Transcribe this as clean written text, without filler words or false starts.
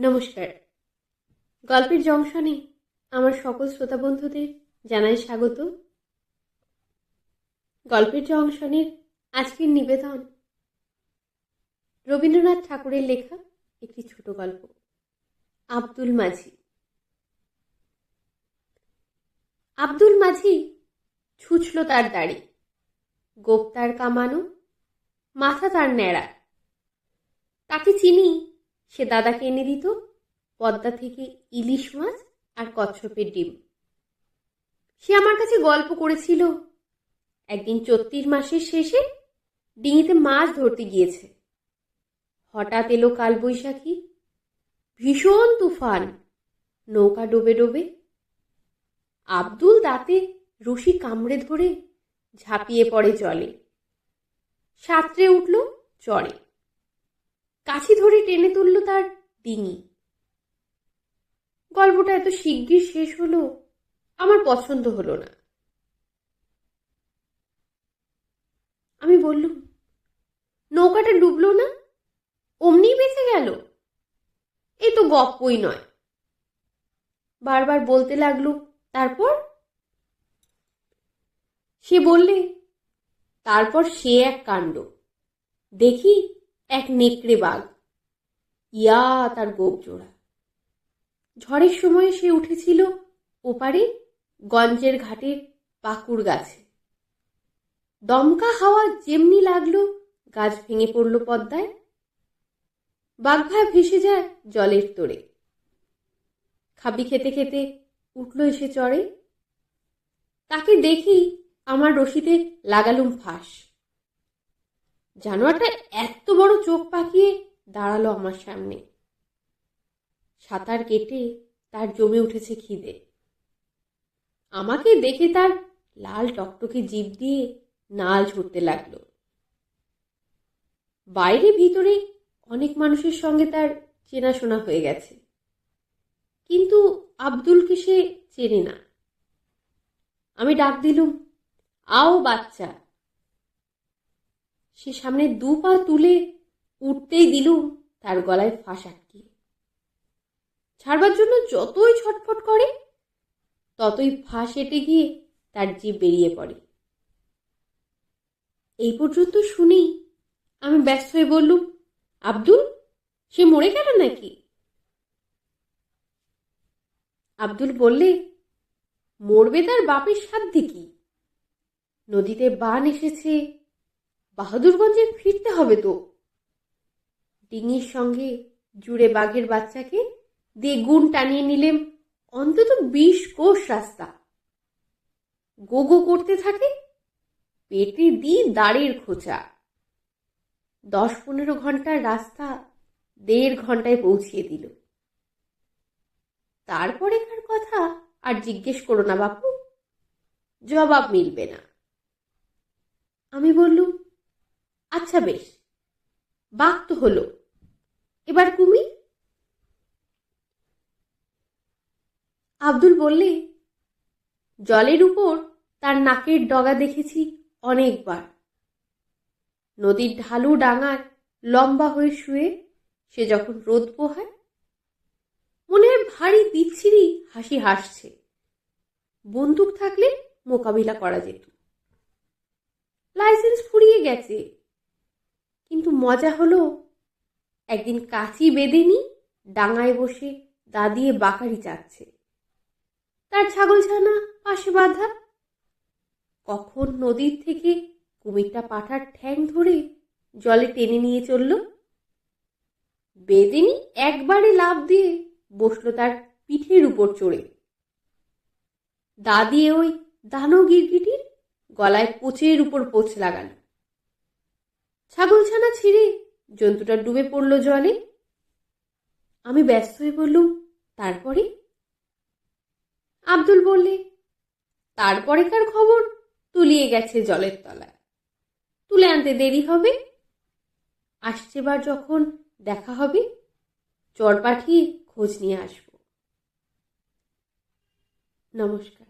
নমস্কার। গল্পের জংশনে আমার সকল শ্রোতা বন্ধুদের জানাই স্বাগত। গল্পের জংশনের আজকের নিবেদন রবীন্দ্রনাথ ঠাকুরের লেখা একটি ছোট গল্প, আব্দুল মাঝি। আব্দুল মাঝি ছুঁচল তার দাড়ি, গোঁফ তার কামানো, মাথা তার ন্যাড়া। তাকে চিনি, সে দাদাকে এনে দিত পদ্মা থেকে ইলিশ মাছ আর কচ্ছপের ডিম। সে আমার কাছে গল্প করেছিল একদিন চৈত্র মাসের শেষে ডিঙিতে মাছ ধরতে গিয়েছে। হঠাৎ এলো কালবৈশাখী, ভীষণ তুফান, নৌকা ডোবে ডোবে। আব্দুল দাঁতে রশি কামড়ে ধরে ঝাঁপিয়ে পড়ে জলে, সাঁতরে উঠল চড়ে, কাছি ধরে টেনে তুলল তার ডিঙি। গল্পটা এত শিগগির শেষ হলো, আমার পছন্দ হলো না। আমি বললুম, নৌকাটা ডুবলো না, অমনি বেঁচে গেল? এই তো গপ্পই নয়। বারবার বলতে লাগলো, তারপর? সে বললে, তারপর সে এক কাণ্ড। দেখি এক নেকড়ে বাঘ, ইয়া তার গোপ জোড়া। ঝড়ের সময় সে উঠেছিল ওপারে গঞ্জের ঘাটের পাকুড় গাছে। দমকা হাওয়া যেমনি লাগলো, গাছ ভেঙে পড়ল পদ্মায়। বাঘ ভেসে যায় জলের তোড়ে। খাবি খেতে খেতে উঠল এসে চড়ে। তাকে দেখি আমার রশিতে লাগালুম ফাঁস। জানোয়ারটা এত বড় চোখ পাকিয়ে দাঁড়ালো আমার সামনে। সাঁতার কেটে তার জমে উঠেছে খিদে। আমাকে দেখে তার লাল টকটকে জিভ দিয়ে নাল ঝরতে লাগলো। বাইরে ভিতরে অনেক মানুষের সঙ্গে তার চেনাশোনা হয়ে গেছে, কিন্তু আব্দুলকে সে চেনে না। আমি ডাক দিলুম, আও বাচ্চা। সে সামনে 2 পা তুলে উঠতেই দিলুম তার গলায় ফাঁস আটকিয়ে। ছাড়বার জন্য যতই ছটফট করে, ততই ফাঁস এঁটে গিয়ে তার জিভ বেরিয়ে পড়ে। এই পর্যন্ত শুনেই আমি ব্যস্ত হয়ে বললুম, আব্দুল, সে মরে গেল নাকি? আব্দুল বললে, মরবে তার বাপের সাধ্যি কি? নদীতে বান এসেছে, বাহাদুরগঞ্জে ফিরতে হবে তো। ডিঙির সঙ্গে জুড়ে বাঘের বাচ্চাকে দিয়ে গুণ টানিয়ে নিলেম অন্তত 20 কোষ রাস্তা। গোগো করতে থাকে, পেটে দি দাড়ির খোঁচা। 10-15 ঘন্টার রাস্তা 1.5 ঘন্টায় পৌঁছিয়ে দিল। তারপরেকার কথা আর জিজ্ঞেস করো না বাপু, জবাব মিলবে না। আমি বললুম, আচ্ছা বেশ, বাঘ তো হলো, এবার কুমির? আব্দুল বললে, জলের উপর তার নাকের ডগা দেখেছি অনেকবার। নদীর ঢালু ডাঙায় লম্বা হয়ে শুয়ে সে যখন রোদ পোহায়, মনে হয় ভারী বিচ্ছিরি হাসি হাসছে। বন্দুক থাকলে মোকাবিলা করা যেত। লাইসেন্স ফুরিয়ে গেছে, কিন্তু মজা হলো, একদিন কাচি বেঁধেনি ডাঙায় বসে দাদিয়ে বাকারি চাচ্ছে, তার ছাগলছানা পাশে বাঁধা। কখন নদীর থেকে কুমিরটা পাঠার ঠ্যাং ধরে জলে টেনে নিয়ে চলল। বেদেনি একবারে লাফ দিয়ে বসলো তার পিঠের উপর চড়ে। দাদিয়ে ওই দানো গিরগিটির গলায় পোচের উপর পোচ লাগাল। ছাগলছানা ছিঁড়ে জন্তুটা ডুবে পড়ল জলে। আমি ব্যস্ত হয়ে বললুম, তারপরে? আব্দুল বললে, তারপরেকার খবর তুলিয়ে গেছে জলের তলায়, তুলে আনতে দেরি হবে। আসছেবার যখন দেখা হবে, চর পাঠিয়ে খোঁজ নিয়ে আসব। নমস্কার।